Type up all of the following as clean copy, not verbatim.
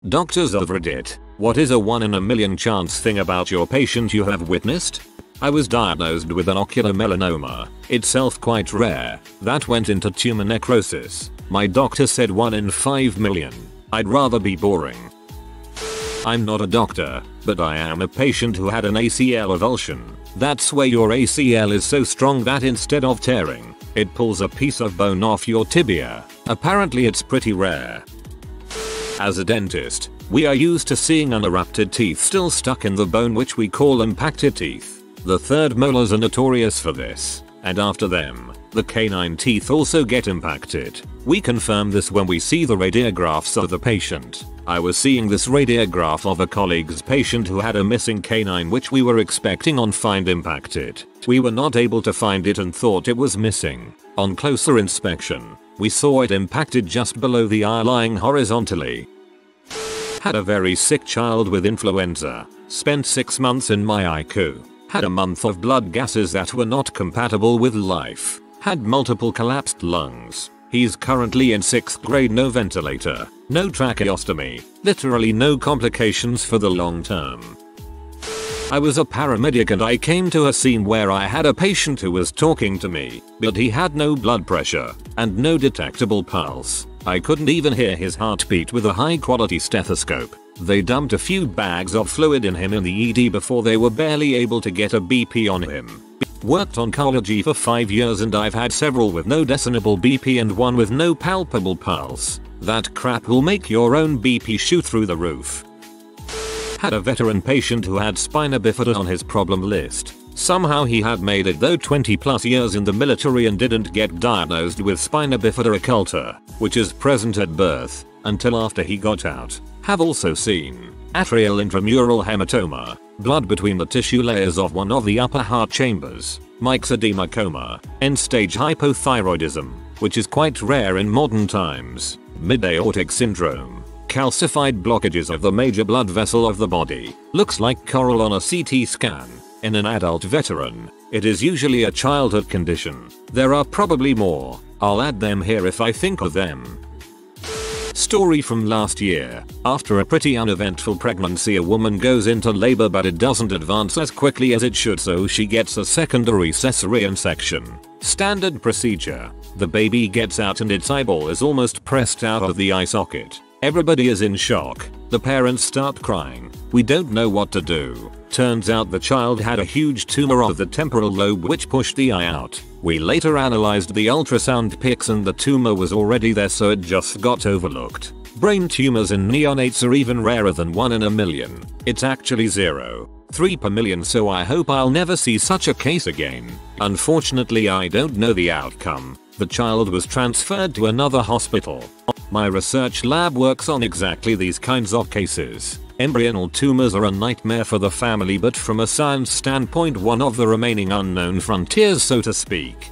Doctors of Reddit, what is a 1 in a million chance thing about your patient you have witnessed? I was diagnosed with an ocular melanoma, itself quite rare, that went into tumor necrosis. My doctor said 1 in 5 million. I'd rather be boring. I'm not a doctor, but I am a patient who had an ACL avulsion. That's where your ACL is so strong that instead of tearing, it pulls a piece of bone off your tibia. Apparently it's pretty rare. As a dentist, we are used to seeing unerupted teeth still stuck in the bone, which we call impacted teeth. The third molars are notorious for this, and after them, the canine teeth also get impacted. We confirm this when we see the radiographs of the patient. I was seeing this radiograph of a colleague's patient who had a missing canine which we were expecting on find impacted. We were not able to find it and thought it was missing. On closer inspection, we saw it impacted just below the eye, lying horizontally. Had a very sick child with influenza. Spent 6 months in my ICU. Had a month of blood gases that were not compatible with life. Had multiple collapsed lungs. He's currently in 6th grade, no ventilator, no tracheostomy, literally no complications for the long term. I was a paramedic and I came to a scene where I had a patient who was talking to me, but he had no blood pressure and no detectable pulse. I couldn't even hear his heartbeat with a high quality stethoscope. They dumped a few bags of fluid in him in the ED before they were barely able to get a BP on him. Worked oncology for 5 years and I've had several with no discernible BP and one with no palpable pulse. That crap will make your own BP shoot through the roof. Had a veteran patient who had spina bifida on his problem list. Somehow he had made it though 20+ years in the military and didn't get diagnosed with spina bifida occulta, which is present at birth, until after he got out. Have also seen atrial intramural hematoma, blood between the tissue layers of one of the upper heart chambers, myxedema coma, end-stage hypothyroidism, which is quite rare in modern times, Mid-Aortic Syndrome, calcified blockages of the major blood vessel of the body, looks like coral on a CT scan. In an adult veteran, it is usually a childhood condition. There are probably more. I'll add them here if I think of them. Story from last year. After a pretty uneventful pregnancy, a woman goes into labor but it doesn't advance as quickly as it should, so she gets a secondary cesarean section. Standard procedure. The baby gets out and its eyeball is almost pressed out of the eye socket. Everybody is in shock. The parents start crying. We don't know what to do. Turns out the child had a huge tumor of the temporal lobe which pushed the eye out. We later analyzed the ultrasound pics and the tumor was already there, so it just got overlooked. Brain tumors in neonates are even rarer than 1 in a million. It's actually 0.3 per million, so I hope I'll never see such a case again. Unfortunately, I don't know the outcome. The child was transferred to another hospital. My research lab works on exactly these kinds of cases. Embryonal tumors are a nightmare for the family, but from a science standpoint, one of the remaining unknown frontiers, so to speak.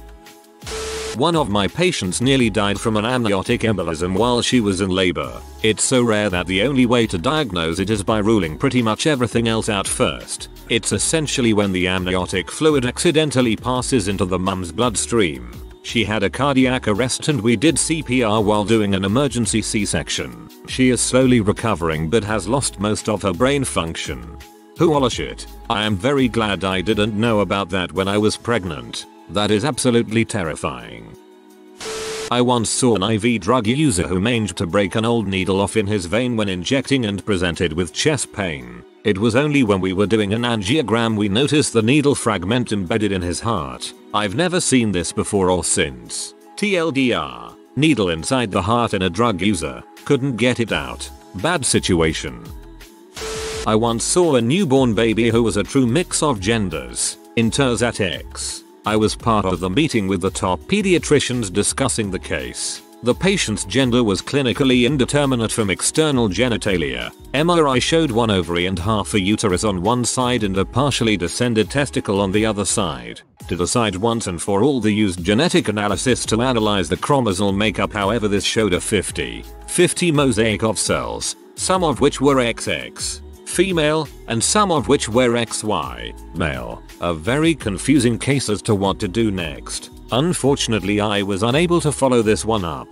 One of my patients nearly died from an amniotic embolism while she was in labor. It's so rare that the only way to diagnose it is by ruling pretty much everything else out first. It's essentially when the amniotic fluid accidentally passes into the mum's bloodstream. She had a cardiac arrest and we did CPR while doing an emergency C-section. She is slowly recovering but has lost most of her brain function. Holy shit. I am very glad I didn't know about that when I was pregnant. That is absolutely terrifying. I once saw an IV drug user who managed to break an old needle off in his vein when injecting and presented with chest pain. It was only when we were doing an angiogram we noticed the needle fragment embedded in his heart. I've never seen this before or since. TLDR. Needle inside the heart in a drug user. Couldn't get it out. Bad situation. I once saw a newborn baby who was a true mix of genders. Inters at X. I was part of the meeting with the top pediatricians discussing the case. The patient's gender was clinically indeterminate from external genitalia. MRI showed one ovary and half a uterus on one side and a partially descended testicle on the other side. To decide once and for all, they used genetic analysis to analyze the chromosomal makeup. However, this showed a 50-50 mosaic of cells, some of which were XX, female, and some of which were XY, male. A very confusing case as to what to do next. Unfortunately, I was unable to follow this one up.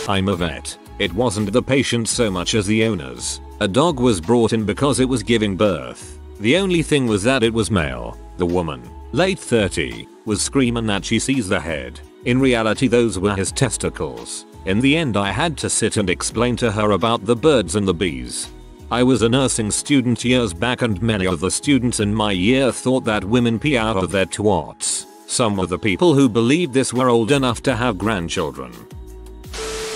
I'm a vet. It wasn't the patient so much as the owners. A dog was brought in because it was giving birth. The only thing was that it was male. The woman, late 30, was screaming that she sees the head. In reality those were his testicles. In the end I had to sit and explain to her about the birds and the bees. I was a nursing student years back and many of the students in my year thought that women pee out of their twats. Some of the people who believed this were old enough to have grandchildren.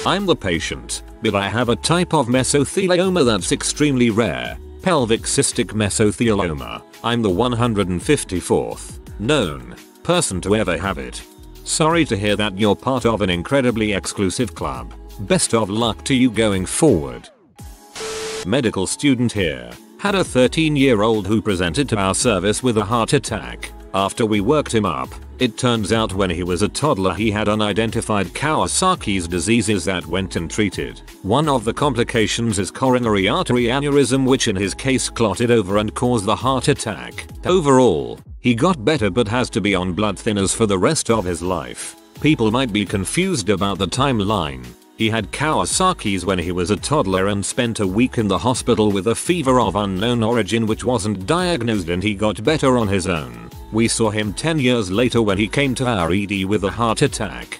I'm the patient, but I have a type of mesothelioma that's extremely rare. Pelvic cystic mesothelioma. I'm the 154th known person to ever have it. Sorry to hear that you're part of an incredibly exclusive club. Best of luck to you going forward. Medical student here. Had a 13-year-old who presented to our service with a heart attack. After we worked him up, it turns out when he was a toddler he had unidentified Kawasaki's diseases that went untreated. One of the complications is coronary artery aneurysm, which in his case clotted over and caused the heart attack. Overall, he got better but has to be on blood thinners for the rest of his life. People might be confused about the timeline. He had Kawasaki's when he was a toddler and spent a week in the hospital with a fever of unknown origin which wasn't diagnosed, and he got better on his own. We saw him 10 years later when he came to our ED with a heart attack.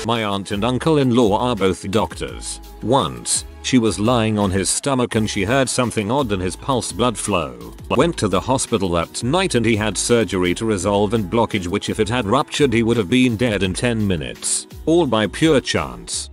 My aunt and uncle-in-law are both doctors. Once, she was lying on his stomach and she heard something odd in his pulse blood flow. Went to the hospital that night and he had surgery to resolve and blockage, which if it had ruptured he would have been dead in 10 minutes. All by pure chance.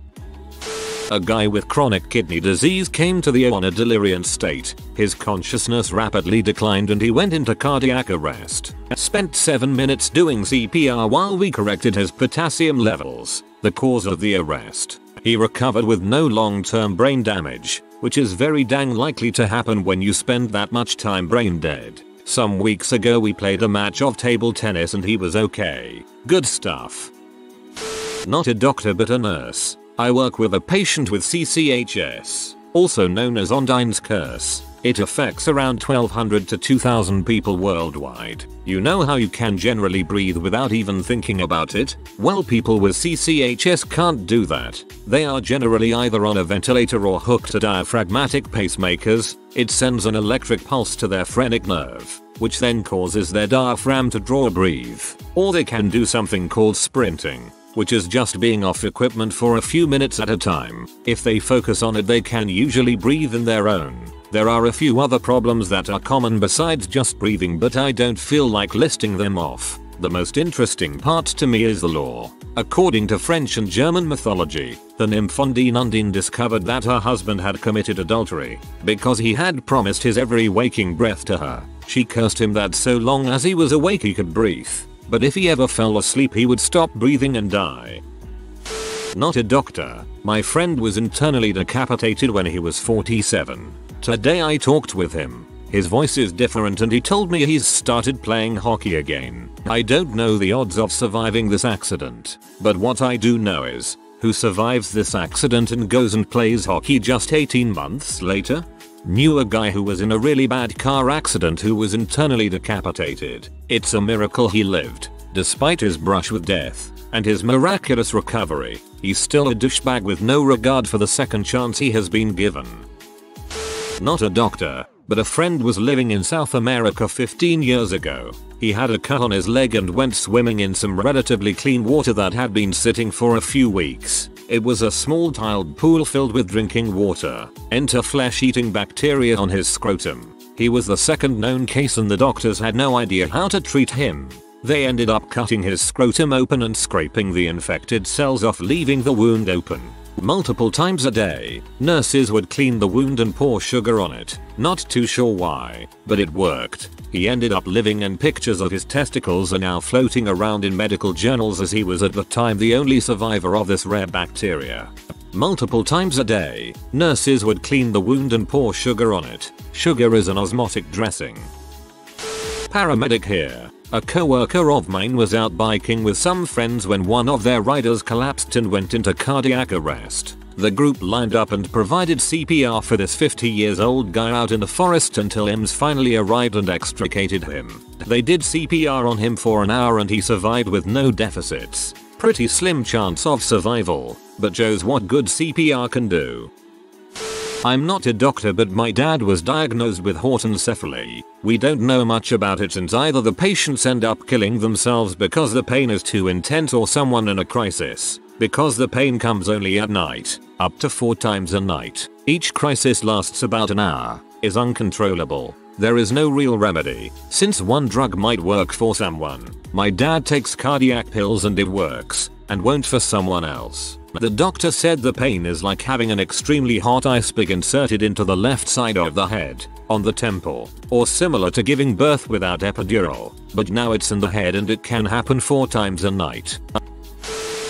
A guy with chronic kidney disease came to the OR in a delirious state. His consciousness rapidly declined and he went into cardiac arrest. Spent 7 minutes doing CPR while we corrected his potassium levels. The cause of the arrest. He recovered with no long-term brain damage, which is very dang likely to happen when you spend that much time brain dead. Some weeks ago we played a match of table tennis and he was okay. Good stuff. Not a doctor but a nurse. I work with a patient with CCHS, also known as Ondine's curse. It affects around 1,200 to 2,000 people worldwide. You know how you can generally breathe without even thinking about it? Well, people with CCHS can't do that. They are generally either on a ventilator or hooked to diaphragmatic pacemakers. It sends an electric pulse to their phrenic nerve, which then causes their diaphragm to draw breathe. Or they can do something called sprinting, which is just being off equipment for a few minutes at a time. If they focus on it, they can usually breathe in their own. There are a few other problems that are common besides just breathing, but I don't feel like listing them off. The most interesting part to me is the lore. According to French and German mythology, the nymph Undine discovered that her husband had committed adultery because he had promised his every waking breath to her. She cursed him that so long as he was awake he could breathe, but if he ever fell asleep he would stop breathing and die. Not a doctor. My friend was internally decapitated when he was 47. Today I talked with him. His voice is different and he told me he's started playing hockey again. I don't know the odds of surviving this accident, but what I do know is, who survives this accident and goes and plays hockey just 18 months later? Knew a guy who was in a really bad car accident who was internally decapitated. It's a miracle he lived, despite his brush with death, and his miraculous recovery. He's still a douchebag with no regard for the second chance he has been given. Not a doctor, but a friend was living in South America 15 years ago. He had a cut on his leg and went swimming in some relatively clean water that had been sitting for a few weeks. It was a small tiled pool filled with drinking water. Enter flesh-eating bacteria on his scrotum. He was the second known case and the doctors had no idea how to treat him. They ended up cutting his scrotum open and scraping the infected cells off, leaving the wound open. Multiple times a day, nurses would clean the wound and pour sugar on it. Not too sure why, but it worked. He ended up living, and pictures of his testicles are now floating around in medical journals, as he was at the time the only survivor of this rare bacteria. Multiple times a day, nurses would clean the wound and pour sugar on it. Sugar is an osmotic dressing. Paramedic here. A co-worker of mine was out biking with some friends when one of their riders collapsed and went into cardiac arrest. The group lined up and provided CPR for this 50-year-old guy out in the forest until EMS finally arrived and extricated him. They did CPR on him for an hour and he survived with no deficits. Pretty slim chance of survival, but shows what good CPR can do. I'm not a doctor, but my dad was diagnosed with hortencephaly. We don't know much about it since either the patients end up killing themselves because the pain is too intense or someone in a crisis. Because the pain comes only at night, up to 4 times a night. Each crisis lasts about an hour, is uncontrollable. There is no real remedy, since one drug might work for someone. My dad takes cardiac pills and it works, and won't for someone else. The doctor said the pain is like having an extremely hot ice pick inserted into the left side of the head, on the temple, or similar to giving birth without epidural, but now it's in the head and it can happen 4 times a night.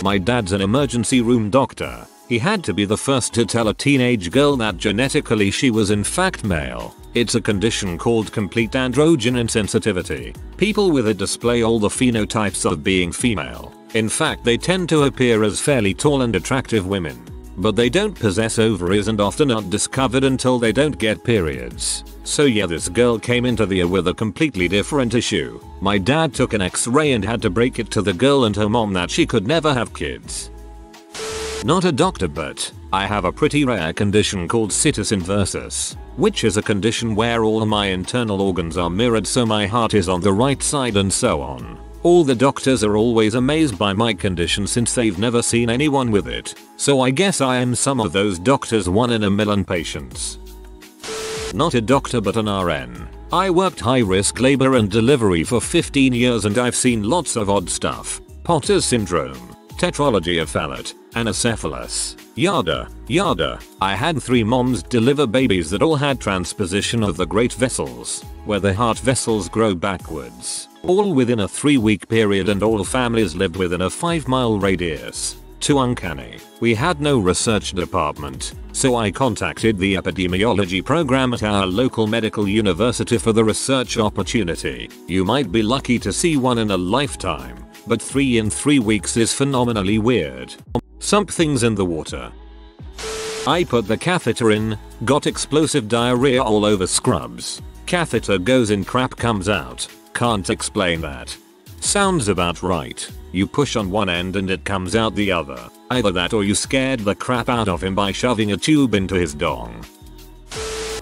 My dad's an emergency room doctor. He had to be the first to tell a teenage girl that genetically she was in fact male. It's a condition called complete androgen insensitivity. People with it display all the phenotypes of being female. In fact, they tend to appear as fairly tall and attractive women. But they don't possess ovaries and often aren't discovered until they don't get periods. So yeah, this girl came into the year with a completely different issue. My dad took an x-ray and had to break it to the girl and her mom that she could never have kids. Not a doctor, but I have a pretty rare condition called situs inversus, which is a condition where all my internal organs are mirrored, so my heart is on the right side and so on. All the doctors are always amazed by my condition since they've never seen anyone with it, so I guess I am some of those doctors, 1 in a million patients. Not a doctor but an RN. I worked high risk labor and delivery for 15 years and I've seen lots of odd stuff. Potter's syndrome, tetralogy of Fallot, anencephalus, yada, yada. I had 3 moms deliver babies that all had transposition of the great vessels, where the heart vessels grow backwards. All within a 3-week period and all families lived within a 5-mile radius. Too uncanny. We had no research department, so I contacted the epidemiology program at our local medical university for the research opportunity. You might be lucky to see 1 in a lifetime, but 3 in 3 weeks is phenomenally weird. Something's in the water. I put the catheter in, got explosive diarrhea all over scrubs. Catheter goes in, crap comes out. Can't explain that. Sounds about right. You push on one end and it comes out the other. Either that or you scared the crap out of him by shoving a tube into his dong.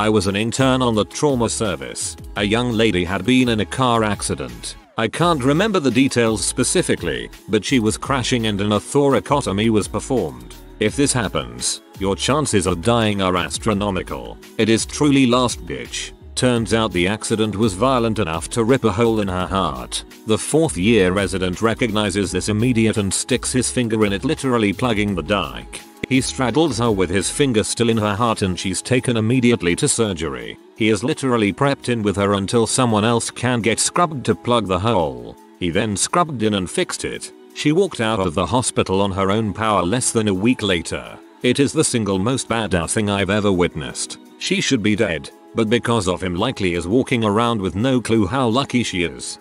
I was an intern on the trauma service. A young lady had been in a car accident. I can't remember the details specifically, but she was crashing and an thoracotomy was performed. If this happens, your chances of dying are astronomical. It is truly last ditch. Turns out the accident was violent enough to rip a hole in her heart. The 4th-year resident recognizes this immediate and sticks his finger in it, literally plugging the dike. He straddles her with his finger still in her heart and she's taken immediately to surgery. He is literally prepped in with her until someone else can get scrubbed to plug the hole. He then scrubbed in and fixed it. She walked out of the hospital on her own power less than a week later. It is the single most badass thing I've ever witnessed. She should be dead, but because of him likely is walking around with no clue how lucky she is.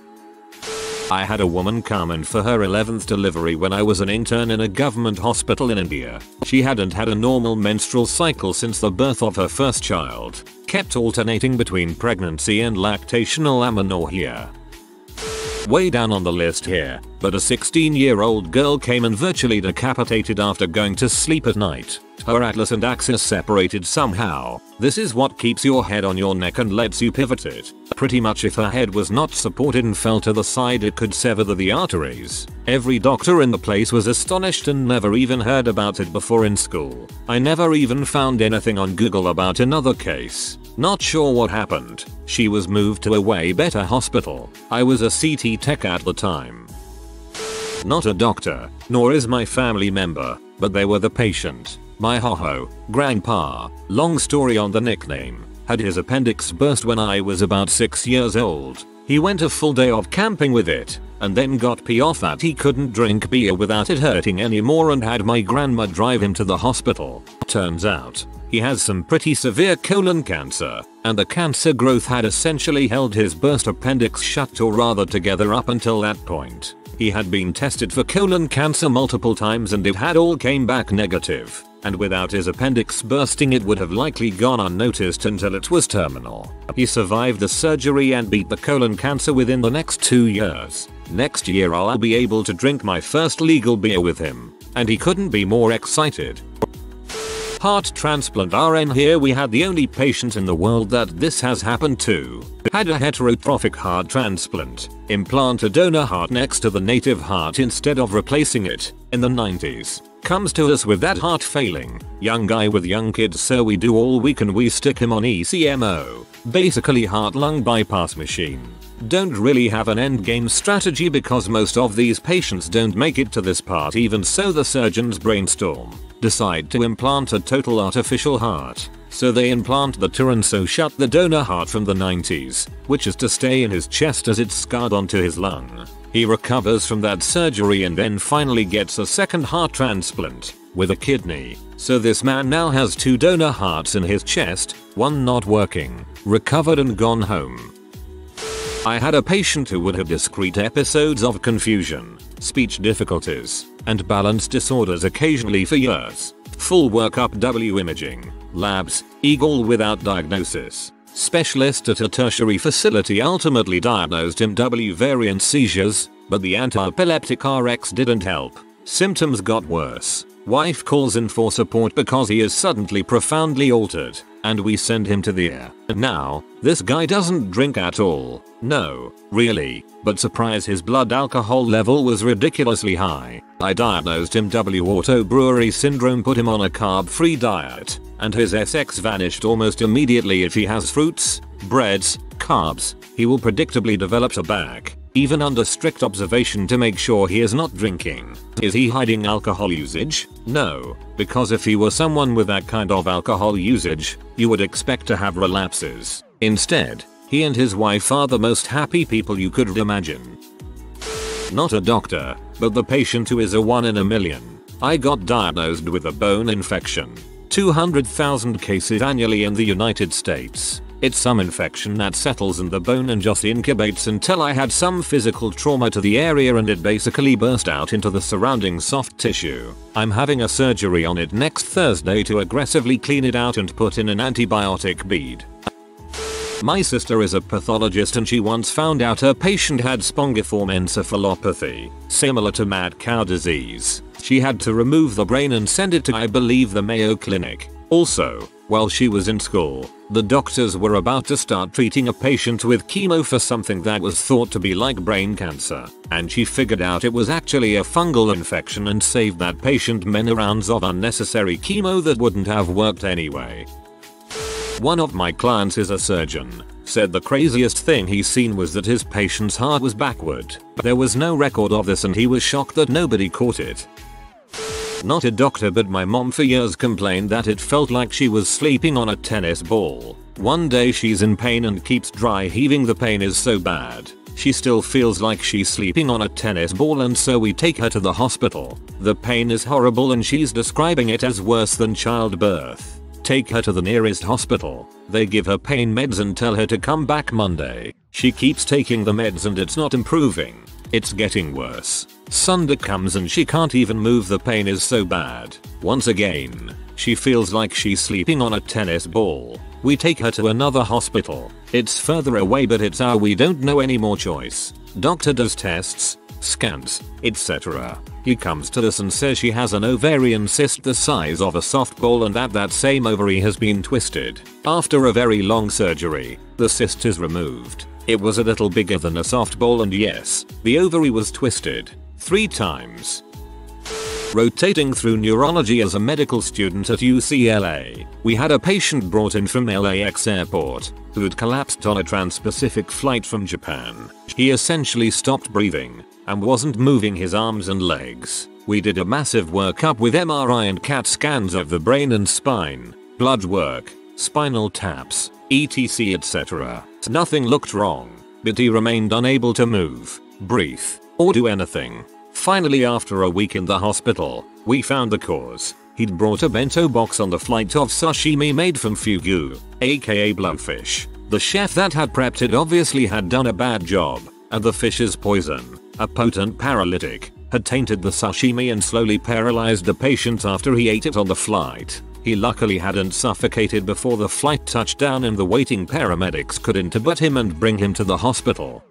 I had a woman come in for her 11th delivery when I was an intern in a government hospital in India. She hadn't had a normal menstrual cycle since the birth of her first child, kept alternating between pregnancy and lactational amenorrhea. Way down on the list here, but a 16-year-old girl came in virtually decapitated after going to sleep at night. Her atlas and axis separated somehow. This is what keeps your head on your neck and lets you pivot it. Pretty much if her head was not supported and fell to the side, it could sever the arteries. Every doctor in the place was astonished and never even heard about it before in school. I never even found anything on Google about another case. Not sure what happened. She was moved to a way better hospital. I was a CT tech at the time. Not a doctor, nor is my family member, but they were the patient. My ho-ho, grandpa, long story on the nickname, had his appendix burst when I was about 6 years old. He went a full day of camping with it, and then got pee off that he couldn't drink beer without it hurting anymore and had my grandma drive him to the hospital. Turns out, he has some pretty severe colon cancer, and the cancer growth had essentially held his burst appendix shut, or rather together, up until that point. He had been tested for colon cancer multiple times and it had all came back negative, and without his appendix bursting it would have likely gone unnoticed until it was terminal. He survived the surgery and beat the colon cancer within the next 2 years. Next year I'll be able to drink my first legal beer with him, and he couldn't be more excited. Heart transplant RN. Here we had the only patient in the world that this has happened to. Had a heterotrophic heart transplant. Implant a donor heart next to the native heart instead of replacing it. In the 90s. Comes to us with that heart failing. Young guy with young kids, so we do all we can. We stick him on ECMO. Basically heart-lung bypass machine. Don't really have an endgame strategy because most of these patients don't make it to this part. Even so, the surgeons brainstorm. Decide to implant a total artificial heart. So they implant the Turanso, shut the donor heart from the 90s, which is to stay in his chest as it's scarred onto his lung. He recovers from that surgery and then finally gets a second heart transplant with a kidney. So this man now has 2 donor hearts in his chest, one not working, recovered and gone home. I had a patient who would have discrete episodes of confusion, speech difficulties, and balance disorders occasionally for years. Full workup, W imaging, labs, EGAL without diagnosis. Specialist at a tertiary facility ultimately diagnosed him W variant seizures, but the anti-epileptic RX didn't help. Symptoms got worse. Wife calls in for support because he is suddenly profoundly altered, and we send him to the ER. And now, this guy doesn't drink at all. No, really, but surprise, his blood alcohol level was ridiculously high. I diagnosed him W autobrewery syndrome, put him on a carb-free diet, and his SX vanished almost immediately. If he has fruits, breads, carbs, he will predictably develop a back, even under strict observation to make sure he is not drinking. Is he hiding alcohol usage? No, because if he were someone with that kind of alcohol usage, you would expect to have relapses. Instead, he and his wife are the most happy people you could imagine. Not a doctor, but the patient who is a 1 in a million. I got diagnosed with a bone infection. 200,000 cases annually in the United States. It's some infection that settles in the bone and just incubates until I had some physical trauma to the area and it basically burst out into the surrounding soft tissue. I'm having a surgery on it next Thursday to aggressively clean it out and put in an antibiotic bead. My sister is a pathologist and she once found out her patient had spongiform encephalopathy, similar to mad cow disease. She had to remove the brain and send it to, I believe, the Mayo Clinic. Also, while she was in school, the doctors were about to start treating a patient with chemo for something that was thought to be like brain cancer, and she figured out it was actually a fungal infection and saved that patient many rounds of unnecessary chemo that wouldn't have worked anyway. One of my clients is a surgeon. Said the craziest thing he's seen was that his patient's heart was backward. There was no record of this and he was shocked that nobody caught it. Not a doctor, but my mom for years complained that it felt like she was sleeping on a tennis ball. One day she's in pain and keeps dry heaving. The pain is so bad, she still feels like she's sleeping on a tennis ball, and so we take her to the hospital. The pain is horrible and she's describing it as worse than childbirth. Take her to the nearest hospital. They give her pain meds and tell her to come back Monday. She keeps taking the meds and it's not improving. It's getting worse. Sunday comes and she can't even move. The pain is so bad. Once again, she feels like she's sleeping on a tennis ball. We take her to another hospital. It's further away, but it's our we don't know any more choice. Doctor does tests, scans, etc. He comes to us and says she has an ovarian cyst the size of a softball and that same ovary has been twisted. After a very long surgery, the cyst is removed. It was a little bigger than a softball and yes, the ovary was twisted 3 times. Rotating through neurology as a medical student at UCLA, we had a patient brought in from LAX airport who'd collapsed on a trans-Pacific flight from Japan. He essentially stopped breathing and wasn't moving his arms and legs. We did a massive workup with MRI and CAT scans of the brain and spine, blood work, spinal taps, etc, etc. Nothing looked wrong, but he remained unable to move, breathe, or do anything. Finally, after a week in the hospital, we found the cause. He'd brought a bento box on the flight of sashimi made from fugu, aka blowfish. The chef that had prepped it obviously had done a bad job, and the fish's poison, a potent paralytic, had tainted the sashimi and slowly paralyzed the patient after he ate it on the flight. He luckily hadn't suffocated before the flight touched down and the waiting paramedics could intubate him and bring him to the hospital.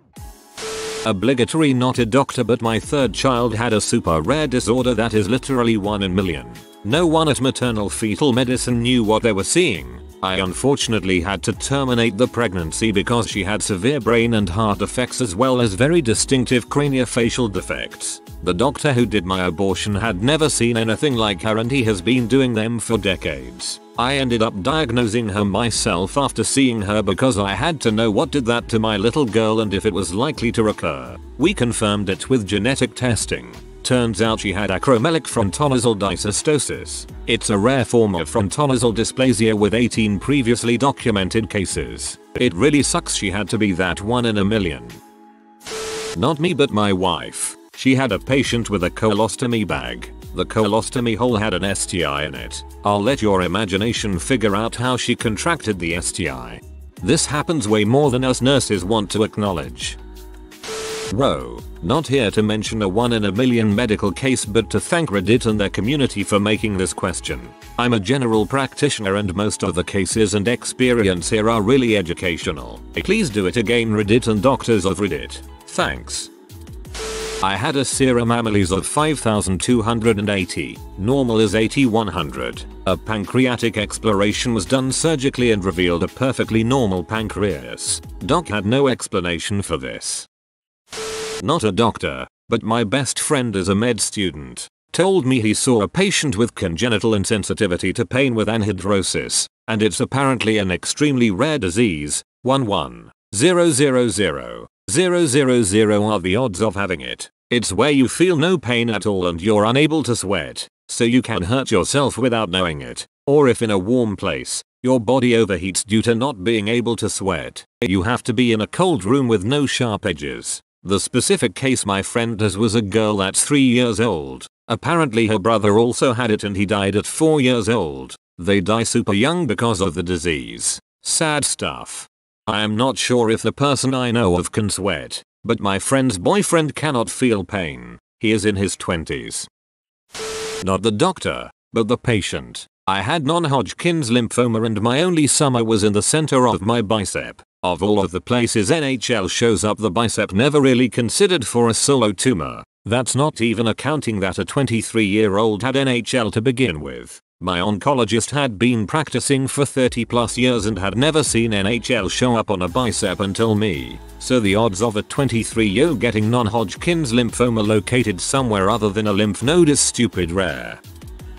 Obligatory, not a doctor, but my third child had a super rare disorder that is literally 1 in a million. No one at maternal fetal medicine knew what they were seeing. I unfortunately had to terminate the pregnancy because she had severe brain and heart defects as well as very distinctive craniofacial defects. The doctor who did my abortion had never seen anything like her and he has been doing them for decades. I ended up diagnosing her myself after seeing her because I had to know what did that to my little girl and if it was likely to recur. We confirmed it with genetic testing. Turns out she had acromelic frontonasal dysostosis. It's a rare form of frontonasal dysplasia with 18 previously documented cases. It really sucks she had to be that 1 in a million. Not me, but my wife. She had a patient with a colostomy bag. The colostomy hole had an STI in it. I'll let your imagination figure out how she contracted the STI. This happens way more than us nurses want to acknowledge. Row. Not here to mention a 1 in a million medical case, but to thank Reddit and their community for making this question. I'm a general practitioner and most of the cases and experience here are really educational. Please do it again, Reddit and doctors of Reddit. Thanks. I had a serum amylase of 5280. Normal is 8100. A pancreatic exploration was done surgically and revealed a perfectly normal pancreas. Doc had no explanation for this. Not a doctor, but my best friend is a med student. Told me he saw a patient with congenital insensitivity to pain with anhidrosis, and it's apparently an extremely rare disease. 11,000,000 are the odds of having it. It's where you feel no pain at all and you're unable to sweat, so you can hurt yourself without knowing it. Or if in a warm place, your body overheats due to not being able to sweat. You have to be in a cold room with no sharp edges. The specific case my friend has was a girl that's 3 years old. Apparently her brother also had it and he died at 4 years old. They die super young because of the disease. Sad stuff. I am not sure if the person I know of can sweat, but my friend's boyfriend cannot feel pain. He is in his 20s. Not the doctor, but the patient. I had non-Hodgkin's lymphoma and my only summer was in the center of my bicep. Of all of the places NHL shows up, the bicep never really considered for a solo tumor. That's not even accounting that a 23-year-old had NHL to begin with. My oncologist had been practicing for 30 plus years and had never seen NHL show up on a bicep until me. So the odds of a 23-year-old getting non-Hodgkin's lymphoma located somewhere other than a lymph node is stupid rare.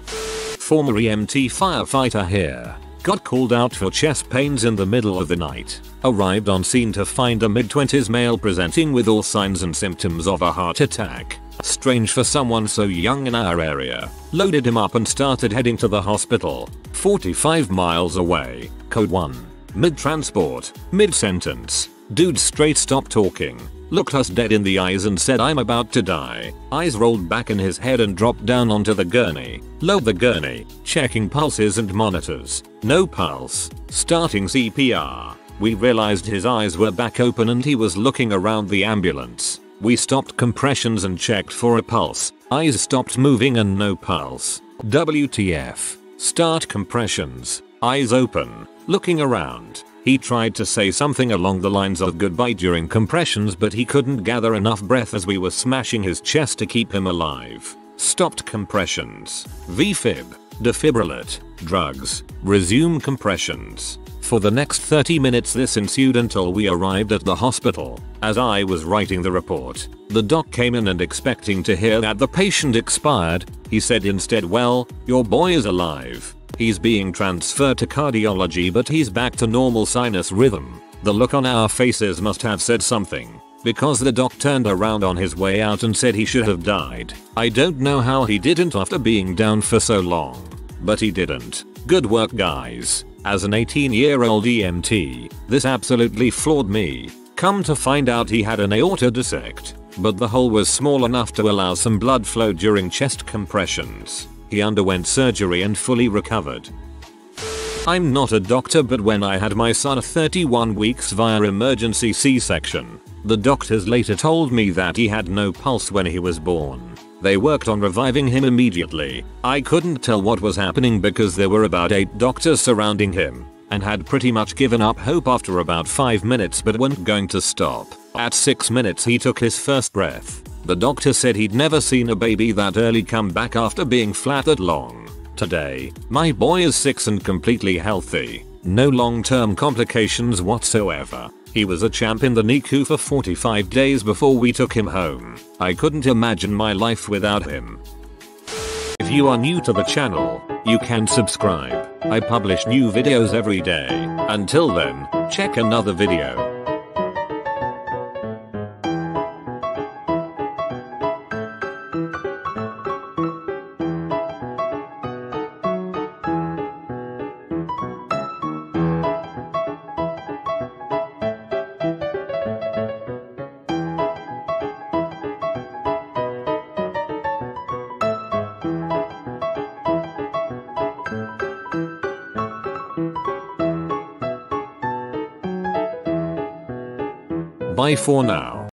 Former EMT firefighter here. Got called out for chest pains in the middle of the night. Arrived on scene to find a mid-20s male presenting with all signs and symptoms of a heart attack. Strange for someone so young in our area. Loaded him up and started heading to the hospital. 45 miles away. Code 1. Mid-transport. Mid-sentence. Dude straight stopped talking. Looked us dead in the eyes and said, "I'm about to die." Eyes rolled back in his head and dropped down onto the gurney. Load the gurney. Checking pulses and monitors. No pulse. Starting CPR. We realized his eyes were back open and he was looking around the ambulance. We stopped compressions and checked for a pulse. Eyes stopped moving and no pulse. WTF. Start compressions. Eyes open. Looking around. He tried to say something along the lines of goodbye during compressions, but he couldn't gather enough breath as we were smashing his chest to keep him alive. Stopped compressions. VFib. Defibrillate. Drugs. Resume compressions. For the next 30 minutes this ensued until we arrived at the hospital. As I was writing the report, the doc came in and expecting to hear that the patient expired, he said instead, "Well, your boy is alive. He's being transferred to cardiology but he's back to normal sinus rhythm." The look on our faces must have said something, because the doc turned around on his way out and said he should have died. I don't know how he didn't after being down for so long. But he didn't. Good work, guys. As an 18-year-old EMT, this absolutely floored me. Come to find out he had an aorta dissect, but the hole was small enough to allow some blood flow during chest compressions. He underwent surgery and fully recovered. I'm not a doctor, but when I had my son 31 weeks via emergency C-section, the doctors later told me that he had no pulse when he was born. They worked on reviving him immediately. I couldn't tell what was happening because there were about 8 doctors surrounding him, and had pretty much given up hope after about 5 minutes but weren't going to stop. At 6 minutes he took his first breath. The doctor said he'd never seen a baby that early come back after being flat that long. Today, my boy is 6 and completely healthy. No long-term complications whatsoever. He was a champ in the NICU for 45 days before we took him home. I couldn't imagine my life without him. If you are new to the channel, you can subscribe. I publish new videos every day. Until then, check another video. Bye for now.